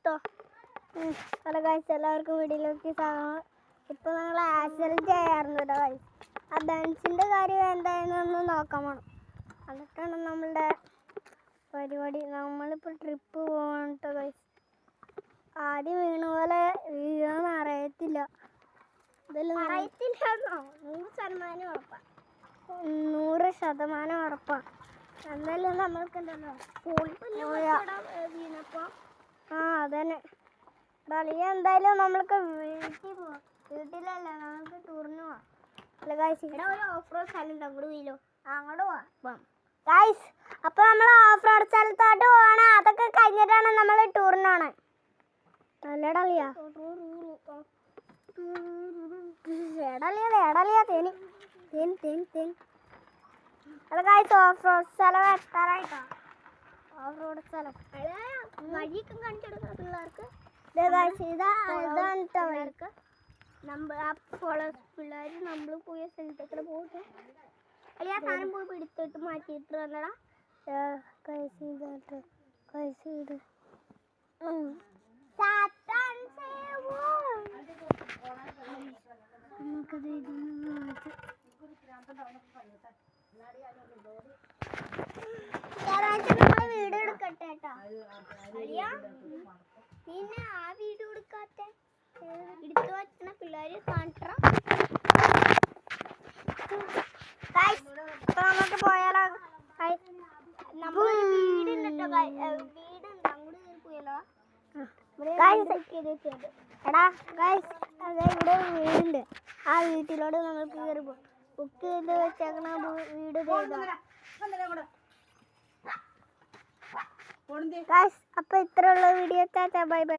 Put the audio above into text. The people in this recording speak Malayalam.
എടുത്തോ. ഹലോ ഗൈസ്, എല്ലാവർക്കും വീഡിയോയിലേക്ക് സ്വാഗതം. ഇപ്പോൾ ഞങ്ങൾ ആക്സിഡൻറ്റ് ചെയ്യാറുണ്ട് കേട്ടോ ഗൈസ്. ആ ബെൻസിൻ്റെ കാര്യം എന്തായെന്നൊന്ന് നോക്കാൻ വേണം. എന്നിട്ടാണ് നമ്മളുടെ പരിപാടി. നമ്മളിപ്പോൾ ട്രിപ്പ് പോകണം കേട്ടോ ഗൈസ്. ആദ്യം വീണ പോലെ വീഴാൻ അറിയത്തില്ല. അറിയത്തില്ലെന്നോ? 100% ഉറപ്പാണ്. 100% ഉറപ്പാണ്. എന്നാലും നമ്മൾക്ക് ഉണ്ടല്ലോ വീണപ്പോൾ. ആ അതന്നെ കളിയ. എന്തായാലും നമ്മൾക്ക് വീട്ടിൽ പോവാം. വീട്ടിലല്ല, നമുക്ക് ടൂറിന് പോവാം. അല്ല ഗൈസ്, ഇവിടെ ഒരു ഓഫ് റോഡ് സ്ഥലം ഉണ്ട്, അങ്ങോട്ട് വീലോ. അങ്ങോട്ട് പോവാം ഗൈസ്. അപ്പോൾ നമ്മൾ ഓഫ് റോഡ് സ്ഥലത്തോട്ട് പോകണം. അതൊക്കെ കഴിഞ്ഞിട്ടാണ് നമ്മൾ ടൂറിന് പോകണേ. നല്ലടളിയാ എടളിയാ തേനി തേനി തേനി തേനി. അല്ല ഗൈസ്, ഓഫ് റോഡ് സ്ഥലം എത്താറായിട്ടോ. ഓഫ് റോഡ് സ്ഥലം വഴിയൊക്കെ കാണിച്ചു കൊടുക്കുന്ന പിള്ളേർക്ക്. ഇതാണ് പിള്ളേർ നമ്മൾ പോയ സ്ഥലത്തേക്ക് പോയിട്ട് അല്ലെ ആ സാധനം പോയി പിടിച്ചിട്ട് മാറ്റിയിട്ട് വന്നടാ. വീഡിയോ എടുക്കട്ടെ കേട്ടോ. പിന്നെ ആ വീഡിയോ എടുക്കാത്ത എടുത്തു വയ്ക്കണ പിള്ളേര് കാണിക്കണം. നമുക്ക് പോയാലോ? വീടുണ്ട് അങ്ങോട്ട് പോയാലോ? എടാ ഗൈസ്, ഇവിടെ വീടുണ്ട്. ആ വീട്ടിലോട്ട് നമുക്ക് കയറി പോകും. ബുക്ക് ചെയ്ത് വെച്ചേക്കണ വീട് ഗൈസ്. അപ്പോൾ ഇത്രയുള്ള വീഡിയോ. Bye bye.